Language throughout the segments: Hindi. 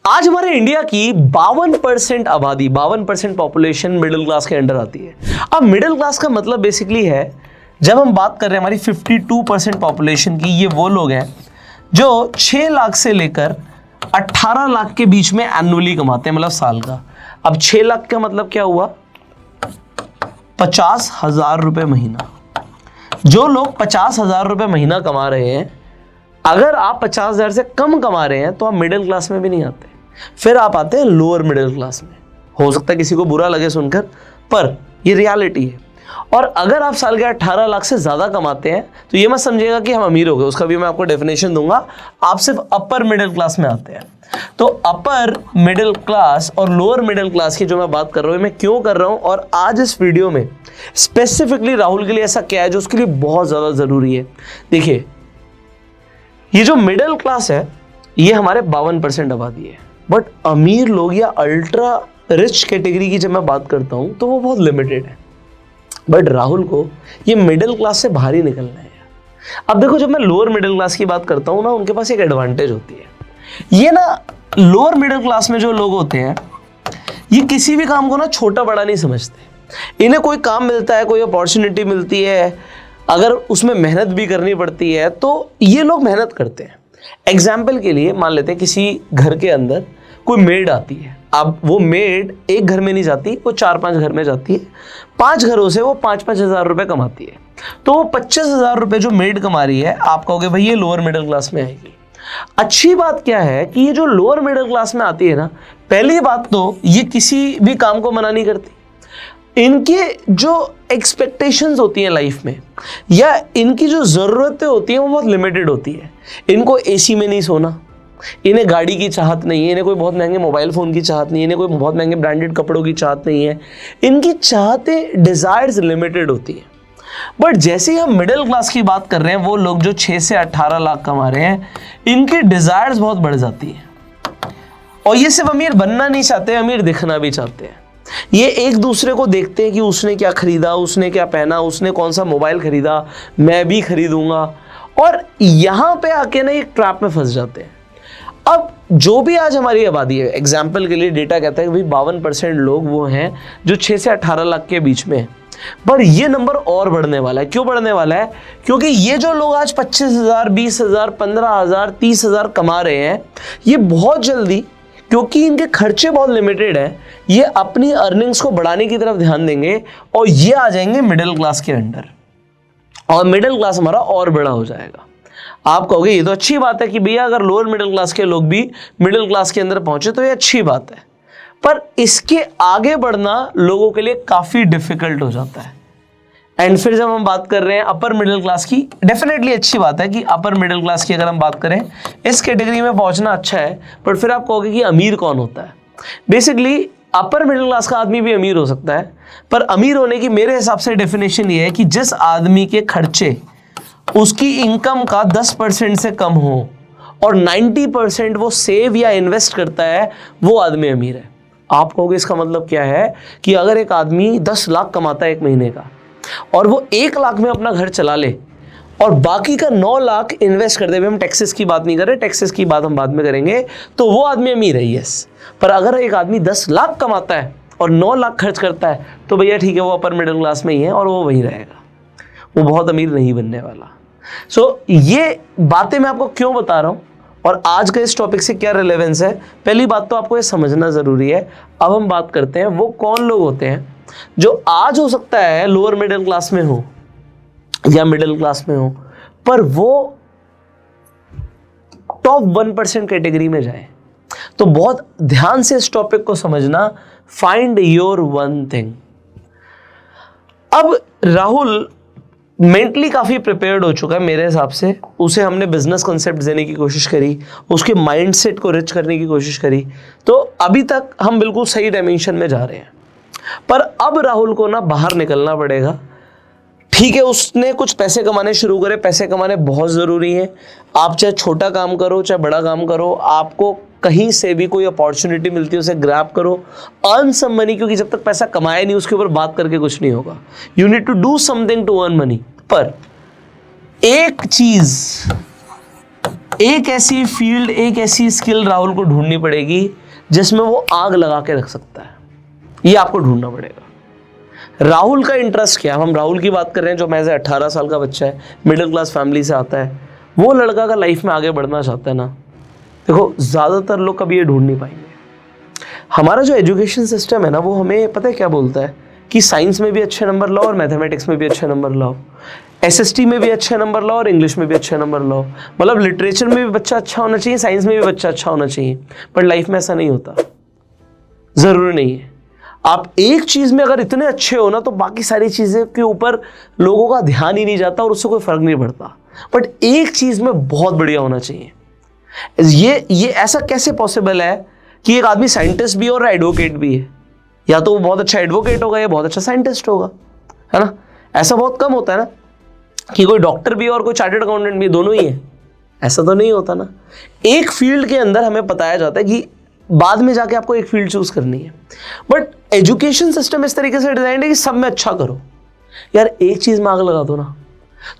आज हमारे इंडिया की 52% आबादी, 52% पॉपुलेशन मिडिल क्लास के अंडर आती है। अब मिडिल क्लास का मतलब बेसिकली है, जब हम बात कर रहे हैं हमारी 52% पॉपुलेशन की, ये वो लोग हैं जो 6 लाख से लेकर 18 लाख के बीच में एनुअली कमाते हैं, मतलब साल का। अब 6 लाख का मतलब क्या हुआ? 50,000 रुपये महीना। जो लोग 50,000 रुपये महीना कमा रहे हैं, अगर आप 50,000 से कम कमा रहे हैं तो आप मिडिल क्लास में भी नहीं आते, फिर आप आते हैं लोअर मिडिल क्लास में। हो सकता है किसी को बुरा लगे सुनकर, पर ये रियलिटी है। और अगर आप साल के 18 लाख से ज़्यादा कमाते हैं तो ये मत समझिएगा कि हम अमीर हो गए, उसका भी मैं आपको डेफिनेशन दूंगा। आप सिर्फ अपर मिडिल क्लास में आते हैं। तो अपर मिडिल क्लास और लोअर मिडिल क्लास की जो मैं बात कर रहा हूँ, मैं क्यों कर रहा हूँ, और आज इस वीडियो में स्पेसिफिकली राहुल के लिए ऐसा क्या है जो उसके लिए बहुत ज़्यादा ज़रूरी है। देखिए, ये जो मिडिल क्लास है ये हमारे 52% आबादी है, बट अमीर लोग या अल्ट्रा रिच कैटेगरी की जब मैं बात करता हूँ तो वो बहुत लिमिटेड है। बट राहुल को ये मिडिल क्लास से बाहर ही निकलना है। अब देखो, जब मैं लोअर मिडिल क्लास की बात करता हूँ ना, उनके पास एक एडवांटेज होती है। ये ना लोअर मिडिल क्लास में जो लोग होते हैं, ये किसी भी काम को ना छोटा बड़ा नहीं समझते। इन्हें कोई काम मिलता है, कोई अपॉर्चुनिटी मिलती है, अगर उसमें मेहनत भी करनी पड़ती है तो ये लोग मेहनत करते हैं। एग्जाम्पल के लिए मान लेते हैं किसी घर के अंदर कोई मेड आती है। अब वो मेड एक घर में नहीं जाती, वो 4-5 घर में जाती है। 5 घरों से वो 5-5 हज़ार रुपये कमाती है। तो वो 25,000 रुपये जो मेड कमा रही है, आप कहोगे भाई ये लोअर मिडिल क्लास में आएगी। अच्छी बात क्या है कि ये जो लोअर मिडिल क्लास में आती है ना, पहली बात तो ये किसी भी काम को मना नहीं करती। इनके जो एक्सपेक्टेशंस होती हैं लाइफ में, या इनकी जो ज़रूरतें होती हैं, वो बहुत लिमिटेड होती है। इनको एसी में नहीं सोना, इन्हें गाड़ी की चाहत नहीं है, इन्हें कोई बहुत महंगे मोबाइल फ़ोन की चाहत नहीं है, इन्हें कोई बहुत महंगे ब्रांडेड कपड़ों की चाहत नहीं है। इनकी चाहतें, डिज़ायर्स लिमिटेड होती हैं। बट जैसे ही हम मिडिल क्लास की बात कर रहे हैं, वो लोग जो 6 से 18 लाख कमा रहे हैं, इनकी डिज़ायर्स बहुत बढ़ जाती हैं। और ये सिर्फ अमीर बनना नहीं चाहते, अमीर दिखना भी चाहते हैं। ये एक दूसरे को देखते हैं कि उसने क्या खरीदा, उसने क्या पहना, उसने कौन सा मोबाइल खरीदा, मैं भी खरीदूंगा। और यहाँ पे आके ना एक ट्रैप में फंस जाते हैं। अब जो भी आज हमारी आबादी है, एग्जाम्पल के लिए डेटा कहता है कि भाई 52% लोग वो हैं जो 6 से 18 लाख के बीच में हैं। पर ये नंबर और बढ़ने वाला है। क्यों बढ़ने वाला है? क्योंकि ये जो लोग आज 25,000, 20,000, 15,000, 30,000 कमा रहे हैं, ये बहुत जल्दी, क्योंकि इनके खर्चे बहुत लिमिटेड हैं, ये अपनी अर्निंग्स को बढ़ाने की तरफ ध्यान देंगे और ये आ जाएंगे मिडिल क्लास के अंडर, और मिडिल क्लास हमारा और बड़ा हो जाएगा। आप कहोगे ये तो अच्छी बात है कि भैया अगर लोअर मिडिल क्लास के लोग भी मिडिल क्लास के अंदर पहुंचे तो ये अच्छी बात है, पर इसके आगे बढ़ना लोगों के लिए काफ़ी डिफिकल्ट हो जाता है। एंड फिर जब हम बात कर रहे हैं अपर मिडिल क्लास की, डेफिनेटली अच्छी बात है कि अपर मिडिल क्लास की अगर हम बात करें, इस कैटेगरी में पहुंचना अच्छा है। पर फिर आप कहोगे कि अमीर कौन होता है? बेसिकली अपर मिडिल क्लास का आदमी भी अमीर हो सकता है, पर अमीर होने की मेरे हिसाब से डेफिनेशन ये है कि जिस आदमी के खर्चे उसकी इनकम का 10% से कम हो और 90% वो सेव या इन्वेस्ट करता है, वो आदमी अमीर है। आप कहोगे इसका मतलब क्या है कि अगर एक आदमी 10 लाख कमाता है एक महीने का, और वो 1 लाख में अपना घर चला ले और बाकी का 9 लाख इन्वेस्ट कर दे, हम टैक्सेस की बात नहीं कर रहे, टैक्सेस की बात हम बाद में करेंगे, तो वो आदमी अमीर है, यस। पर अगर एक आदमी 10 लाख कमाता है और 9 लाख खर्च करता है, तो भैया ठीक है, वो अपर मिडिल क्लास में ही है और वो वहीं रहेगा, वो बहुत अमीर नहीं बनने वाला। ये बातें मैं आपको क्यों बता रहा हूँ और आज के इस टॉपिक से क्या रिलेवेंस है, पहली बात तो आपको ये समझना ज़रूरी है। अब हम बात करते हैं वो कौन लोग होते हैं जो आज हो सकता है लोअर मिडिल क्लास में हो या मिडिल क्लास में हो, पर वो टॉप 1% कैटेगरी में जाए। तो बहुत ध्यान से इस टॉपिक को समझना, फाइंड योर वन थिंग। अब राहुल मेंटली काफ़ी प्रिपेयर्ड हो चुका है मेरे हिसाब से। उसे हमने बिजनेस कॉन्सेप्ट देने की कोशिश करी, उसके माइंडसेट को रिच करने की कोशिश करी, तो अभी तक हम बिल्कुल सही डायमेंशन में जा रहे हैं। पर अब राहुल को ना बाहर निकलना पड़ेगा। ठीक है, उसने कुछ पैसे कमाने शुरू करे, पैसे कमाने बहुत ज़रूरी है। आप चाहे छोटा काम करो चाहे बड़ा काम करो, आपको कहीं से भी कोई अपॉर्चुनिटी मिलती है उसे ग्रैब करो, अर्न सम मनी, क्योंकि जब तक पैसा कमाया नहीं उसके ऊपर बात करके कुछ नहीं होगा। You need to do something to earn money. पर एक चीज़ एक ऐसी फील्ड, एक ऐसी स्किल राहुल को ढूंढनी पड़ेगी जिसमें वो आग लगा के रख सकता है। ये आपको ढूंढना पड़ेगा। राहुल का इंटरेस्ट क्या है? हम राहुल की बात कर रहे हैं जो मैं से 18 साल का बच्चा है, मिडिल क्लास फैमिली से आता है। वो लड़का अगर लाइफ में आगे बढ़ना चाहता है ना, देखो ज़्यादातर लोग कभी ये ढूंढ नहीं पाएंगे। हमारा जो एजुकेशन सिस्टम है ना, वो हमें पता है क्या बोलता है कि साइंस में भी अच्छे नंबर लाओ और मैथमेटिक्स में भी अच्छे नंबर लाओ, एसएसटी में भी अच्छे नंबर लाओ और इंग्लिश में भी अच्छे नंबर लाओ। मतलब लिटरेचर में भी बच्चा अच्छा होना चाहिए, साइंस में भी बच्चा अच्छा होना चाहिए। पर लाइफ में ऐसा नहीं होता, ज़रूरी नहीं है। आप एक चीज़ में अगर इतने अच्छे हो ना, तो बाकी सारी चीज़ें के ऊपर लोगों का ध्यान ही नहीं जाता और उससे कोई फ़र्क नहीं पड़ता। बट एक चीज़ में बहुत बढ़िया होना चाहिए। ये ऐसा कैसे पॉसिबल है कि एक आदमी साइंटिस्ट भी और एडवोकेट भी है? या तो वो बहुत अच्छा एडवोकेट होगा या बहुत अच्छा साइंटिस्ट होगा, है ना? ऐसा बहुत कम होता है ना कि कोई डॉक्टर भी और कोई चार्टर्ड अकाउंटेंट भी, दोनों ही है। ऐसा तो नहीं होता ना। एक फील्ड के अंदर हमें बताया जाता है कि बाद में जाके आपको एक फील्ड चूज करनी है। बट एजुकेशन सिस्टम इस तरीके से डिजाइन है कि सब में अच्छा करो। यार एक चीज में आग लगा दो ना।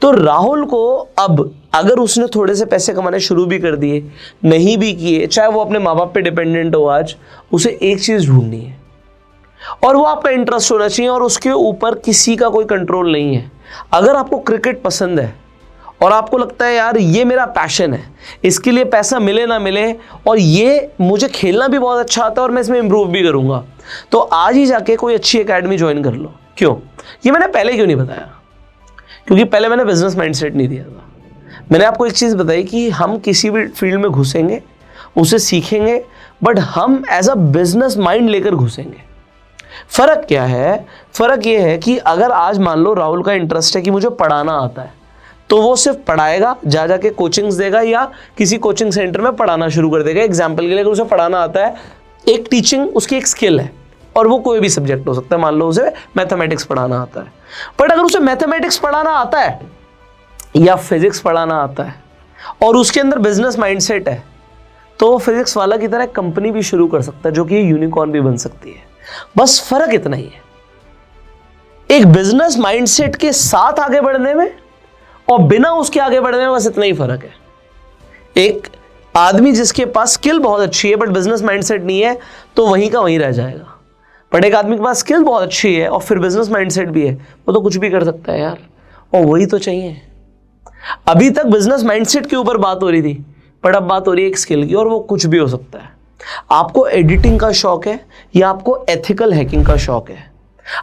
तो राहुल को अब अगर उसने थोड़े से पैसे कमाने शुरू भी कर दिए, नहीं भी किए, चाहे वो अपने माँ बाप पे डिपेंडेंट हो, आज उसे एक चीज ढूंढनी है और वो आपका इंटरेस्ट होना चाहिए और उसके ऊपर किसी का कोई कंट्रोल नहीं है। अगर आपको क्रिकेट पसंद है और आपको लगता है यार ये मेरा पैशन है, इसके लिए पैसा मिले ना मिले और ये मुझे खेलना भी बहुत अच्छा आता है और मैं इसमें इंप्रूव भी करूंगा, तो आज ही जाके कोई अच्छी एकेडमी ज्वाइन कर लो। क्यों? ये मैंने पहले क्यों नहीं बताया? क्योंकि पहले मैंने बिजनेस माइंडसेट नहीं दिया था। मैंने आपको एक चीज़ बताई कि हम किसी भी फील्ड में घुसेंगे, उसे सीखेंगे, बट हम एज अ बिजनेस माइंड लेकर घुसेंगे। फ़र्क क्या है? फ़र्क ये है कि अगर आज मान लो राहुल का इंटरेस्ट है कि मुझे पढ़ाना आता है, तो वो सिर्फ पढ़ाएगा, जा जाके कोचिंग्स देगा या किसी कोचिंग सेंटर में पढ़ाना शुरू कर देगा। एग्जाम्पल के लिए अगर उसे पढ़ाना आता है, एक टीचिंग उसकी एक स्किल है और वो कोई भी सब्जेक्ट हो सकता है। मान लो उसे मैथमेटिक्स पढ़ाना आता है, बट अगर उसे मैथमेटिक्स पढ़ाना आता है या फिजिक्स पढ़ाना आता है और उसके अंदर बिजनेस माइंडसेट है, तो वो फिजिक्स वाला की तरह कंपनी भी शुरू कर सकता है जो कि यूनिकॉर्न भी बन सकती है। बस फर्क इतना ही है, एक बिजनेस माइंडसेट के साथ आगे बढ़ने में और बिना उसके आगे बढ़ने में, बस इतना ही फर्क है। एक आदमी जिसके पास स्किल बहुत अच्छी है बट बिजनेस माइंडसेट नहीं है, तो वहीं का वहीं रह जाएगा। बट एक आदमी के पास स्किल बहुत अच्छी है और फिर बिजनेस माइंडसेट भी है, वो तो कुछ भी कर सकता है यार, और वही तो चाहिए। अभी तक बिजनेस माइंडसेट के ऊपर बात हो रही थी, बट अब बात हो रही है एक स्किल की, और वो कुछ भी हो सकता है। आपको एडिटिंग का शौक है या आपको एथिकल हैकिंग का शौक है,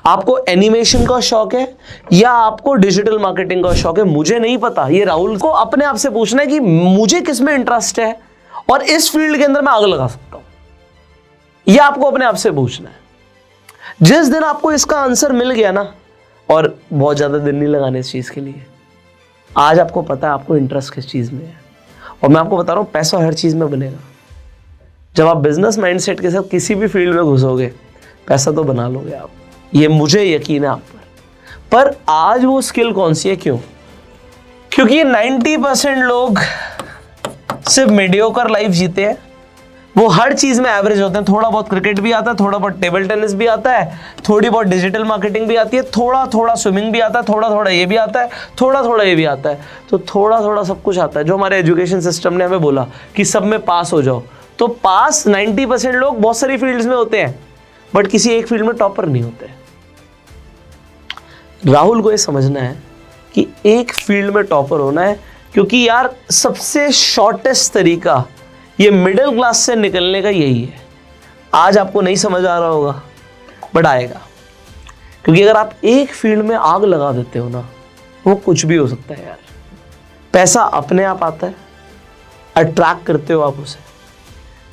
आपको एनिमेशन का शौक है या आपको डिजिटल मार्केटिंग का शौक है, मुझे नहीं पता। ये राहुल को अपने आप से पूछना है कि मुझे किस में इंटरेस्ट है और इस फील्ड के अंदर मैं आग लगा सकता हूं। ये आपको अपने आप से पूछना है। जिस दिन आपको इसका आंसर मिल गया ना, और बहुत ज्यादा दिन नहीं लगाने इस चीज के लिए, आज आपको पता है आपको इंटरेस्ट किस चीज में है। और मैं आपको बता रहा हूं, पैसा हर चीज में बनेगा। जब आप बिजनेस माइंडसेट के साथ किसी भी फील्ड में घुसोगे, पैसा तो बना लोगे आप, ये मुझे यकीन है आप पर आज वो स्किल कौन सी है? क्यों? क्योंकि 90% लोग सिर्फ मीडियोकर लाइफ जीते हैं। वो हर चीज में एवरेज होते हैं। थोड़ा बहुत क्रिकेट भी आता है, थोड़ा बहुत टेबल टेनिस भी आता है, थोड़ी बहुत डिजिटल मार्केटिंग भी आती है, थोड़ा थोड़ा स्विमिंग भी आता है, थोड़ा थोड़ा ये भी आता है, थोड़ा थोड़ा ये भी आता है। तो थोड़ा थोड़ा सब कुछ आता है। जो हमारे एजुकेशन सिस्टम ने हमें बोला कि सब में पास हो जाओ, तो पास 90% लोग बहुत सारी फील्ड्स में होते हैं, बट किसी एक फील्ड में टॉपर नहीं होते। राहुल को ये समझना है कि एक फील्ड में टॉपर होना है, क्योंकि यार सबसे शॉर्टेस्ट तरीका ये मिडिल क्लास से निकलने का यही है। आज आपको नहीं समझ आ रहा होगा, बट आएगा। क्योंकि अगर आप एक फील्ड में आग लगा देते हो ना, वो कुछ भी हो सकता है यार। पैसा अपने आप आता है, अट्रैक्ट करते हो आप उसे,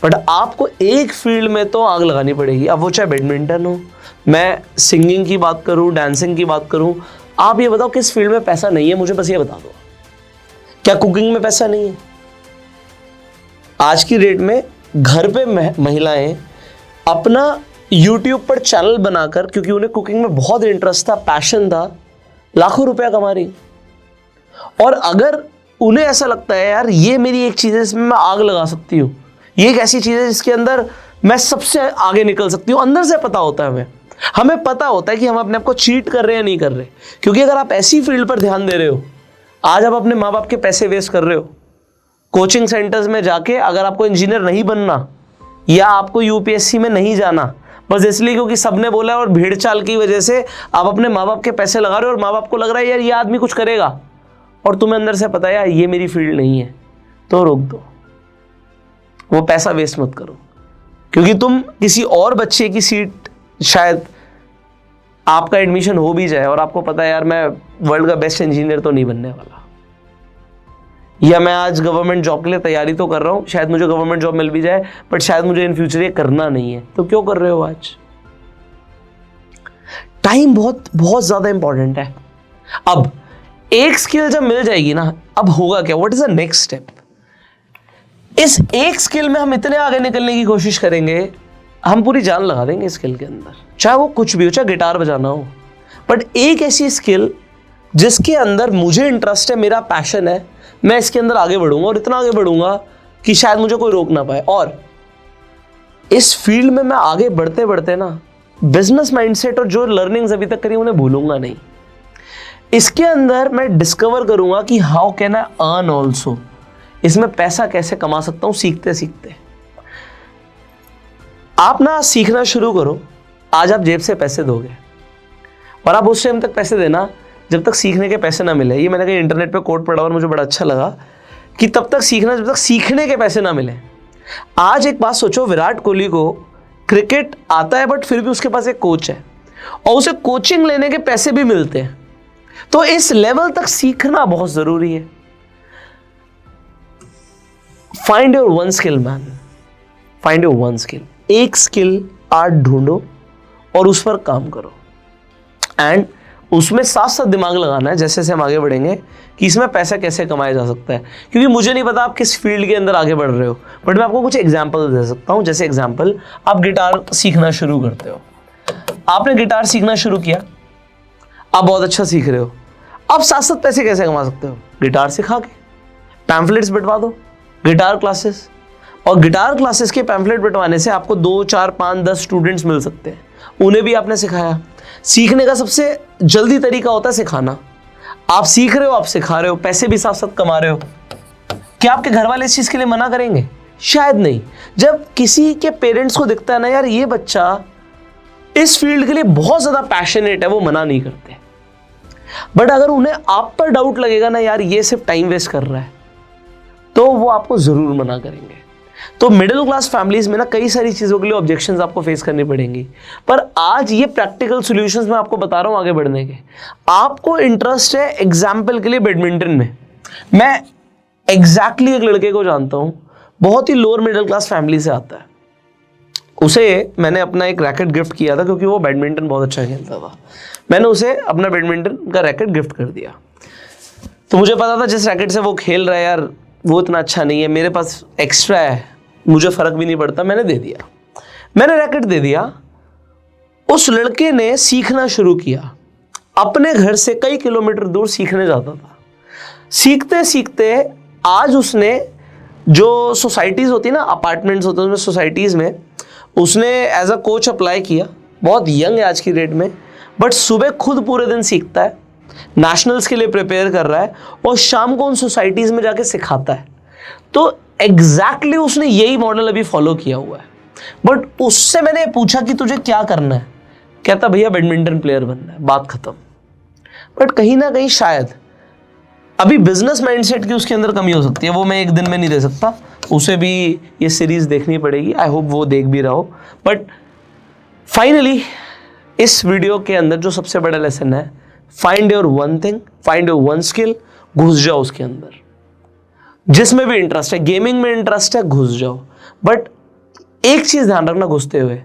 बट आपको एक फील्ड में तो आग लगानी पड़ेगी। अब वो चाहे बैडमिंटन हो, मैं सिंगिंग की बात करूं, डांसिंग की बात करूं, आप ये बताओ किस फील्ड में पैसा नहीं है, मुझे बस ये बता दो। क्या कुकिंग में पैसा नहीं है? आज की डेट में घर पे महिलाएं अपना YouTube पर चैनल बनाकर, क्योंकि उन्हें कुकिंग में बहुत इंटरेस्ट था, पैशन था, लाखों रुपया कमा रही। और अगर उन्हें ऐसा लगता है यार ये मेरी एक चीज़ है जिसमें मैं आग लगा सकती हूँ, ये एक ऐसी चीज़ है जिसके अंदर मैं सबसे आगे निकल सकती हूँ, अंदर से पता होता है हमें पता होता है कि हम अपने आप को चीट कर रहे हैं या नहीं कर रहे। क्योंकि अगर आप ऐसी फील्ड पर ध्यान दे रहे हो, आज आप अपने माँ बाप के पैसे वेस्ट कर रहे हो, कोचिंग सेंटर्स में जाके अगर आपको इंजीनियर नहीं बनना या आपको यूपीएससी में नहीं जाना बस इसलिए क्योंकि सबने बोला और भीड़ चाल की वजह से आप अपने माँ बाप के पैसे लगा रहे हो और माँ बाप को लग रहा है यार ये आदमी कुछ करेगा और तुम्हें अंदर से पता है यार ये मेरी फील्ड नहीं है, तो रोक दो, वो पैसा वेस्ट मत करो। क्योंकि तुम किसी और बच्चे की सीट, शायद आपका एडमिशन हो भी जाए और आपको पता है यार मैं वर्ल्ड का बेस्ट इंजीनियर तो नहीं बनने वाला, या मैं आज गवर्नमेंट जॉब के लिए तैयारी तो कर रहा हूं, शायद मुझे गवर्नमेंट जॉब मिल भी जाए बट शायद मुझे इन फ्यूचर ये करना नहीं है, तो क्यों कर रहे हो आज? टाइम बहुत बहुत ज्यादा इंपॉर्टेंट है। अब एक स्किल जब मिल जाएगी ना, अब होगा क्या, what is the next step? इस एक स्किल में हम इतने आगे निकलने की कोशिश करेंगे, हम पूरी जान लगा देंगे स्किल के अंदर, चाहे वो कुछ भी हो, चाहे गिटार बजाना हो, बट एक ऐसी स्किल जिसके अंदर मुझे इंटरेस्ट है, मेरा पैशन है, मैं इसके अंदर आगे बढ़ूंगा और इतना आगे बढ़ूंगा कि शायद मुझे कोई रोक ना पाए। और इस फील्ड में मैं आगे बढ़ते बढ़ते ना बिजनेस माइंडसेट और जो लर्निंग्स अभी तक करी उन्हें भूलूंगा नहीं। इसके अंदर मैं डिस्कवर करूंगा कि how can I earn also, इसमें पैसा कैसे कमा सकता हूं सीखते सीखते। आप ना सीखना शुरू करो, आज आप जेब से पैसे दोगे और आप उस टाइम तक पैसे देना जब तक सीखने के पैसे ना मिले। ये मैंने कहीं इंटरनेट पे कोट पढ़ा और मुझे बड़ा अच्छा लगा कि तब तक सीखना जब तक सीखने के पैसे ना मिले। आज एक बात सोचो, विराट कोहली को क्रिकेट आता है बट फिर भी उसके पास एक कोच है और उसे कोचिंग लेने के पैसे भी मिलते हैं, तो इस लेवल तक सीखना बहुत जरूरी है। Find your one skill man, find your one skill. एक स्किल आज ढूंढो और उस पर काम करो एंड उसमें साथ साथ दिमाग लगाना है जैसे जैसे हम आगे बढ़ेंगे कि इसमें पैसा कैसे कमाया जा सकता है। क्योंकि मुझे नहीं पता आप किस फील्ड के अंदर आगे बढ़ रहे हो, बट मैं आपको कुछ एग्जांपल दे सकता हूं। जैसे एग्जांपल, आप गिटार सीखना शुरू करते हो, आपने गिटार सीखना शुरू किया, आप बहुत अच्छा सीख रहे हो, अब साथ साथ पैसे कैसे कमा सकते हो? गिटार सिखा के पैम्फलेट्स बंटवा दो, गिटार क्लासेस, और गिटार क्लासेस के पैम्फलेट बंटवाने से आपको 2, 4, 5, 10 स्टूडेंट्स मिल सकते हैं, उन्हें भी आपने सिखाया। सीखने का सबसे जल्दी तरीका होता है सिखाना। आप सीख रहे हो, आप सिखा रहे हो, पैसे भी साथ साथ कमा रहे हो। क्या आपके घर वाले इस चीज के लिए मना करेंगे? शायद नहीं। जब किसी के पेरेंट्स को दिखता है ना यार ये बच्चा इस फील्ड के लिए बहुत ज्यादा पैशनेट है, वो मना नहीं करते। बट अगर उन्हें आप पर डाउट लगेगा ना यार ये सिर्फ टाइम वेस्ट कर रहा है, तो वो आपको जरूर मना करेंगे। तो मिडिल क्लास फैमिलीज में ना कई सारी चीजों के लिए ऑब्जेक्शंस आपको फेस करनी पड़ेंगी, पर आज ये प्रैक्टिकल सॉल्यूशंस मैं आपको बता रहा हूं आगे बढ़ने के। आपको इंटरेस्ट है एग्जाम्पल के लिए बैडमिंटन में, मैं एग्जैक्टली एक लड़के को जानता हूं, बहुत ही लोअर मिडिल क्लास फैमिली से आता है। उसे मैंने अपना एक रैकेट गिफ्ट किया था क्योंकि वो बैडमिंटन बहुत अच्छा खेलता था। मैंने उसे अपना बैडमिंटन का रैकेट गिफ्ट कर दिया। तो मुझे पता था जिस रैकेट से वो खेल रहा है यार वो इतना अच्छा नहीं है, मेरे पास एक्स्ट्रा है, मुझे फर्क भी नहीं पड़ता, मैंने दे दिया। मैंने रैकेट दे दिया। उस लड़के ने सीखना शुरू किया, अपने घर से कई किलोमीटर दूर सीखने जाता था। सीखते सीखते आज उसने जो सोसाइटीज होती है ना, अपार्टमेंट्स होते हैं उसमें, सोसाइटीज में उसने एज अ कोच अप्लाई किया। बहुत यंग है आज की डेट में, बट सुबह खुद पूरे दिन सीखता है, नेशनल्स के लिए प्रिपेयर कर रहा है और शाम को उन सोसाइटीज में जाके सिखाता है। तो एग्जैक्टली उसने यही मॉडल अभी फॉलो किया हुआ है। बट उससे मैंने पूछा कि तुझे क्या करना है, कहता भैया बैडमिंटन प्लेयर बनना है, बात खत्म। बट कहीं ना कहीं शायद अभी बिजनेस माइंडसेट की उसके अंदर कमी हो सकती है, वो मैं एक दिन में नहीं दे सकता, उसे भी ये सीरीज देखनी पड़ेगी। आई होप वो देख भी रहा हो। बट फाइनली इस वीडियो के अंदर जो सबसे बड़ा लेसन है, find your one thing, find your one skill, घुस जाओ उसके अंदर। जिसमें भी इंटरेस्ट है, गेमिंग में इंटरेस्ट है, घुस जाओ। बट एक चीज ध्यान रखना घुसते हुए,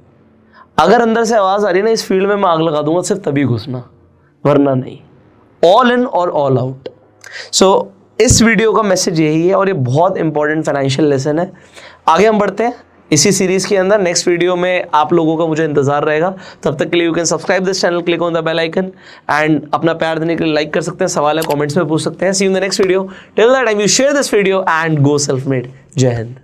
अगर अंदर से आवाज आ रही है ना इस फील्ड में मैं आग लगा दूंगा, सिर्फ तभी घुसना, वरना नहीं। ऑल इन और ऑल आउट। सो इस वीडियो का मैसेज यही है और ये बहुत इंपॉर्टेंट फाइनेंशियल लेसन है। आगे हम बढ़ते हैं इसी सीरीज के अंदर। नेक्स्ट वीडियो में आप लोगों का मुझे इंतजार रहेगा। तब तक के लिए you can subscribe this channel, click on the bell icon and अपना प्यार देने के लिए लाइक कर सकते हैं, सवाल है कमेंट्स में पूछ सकते हैं। See you in the next video. Till that time you share this video and go self made. जय हिंद।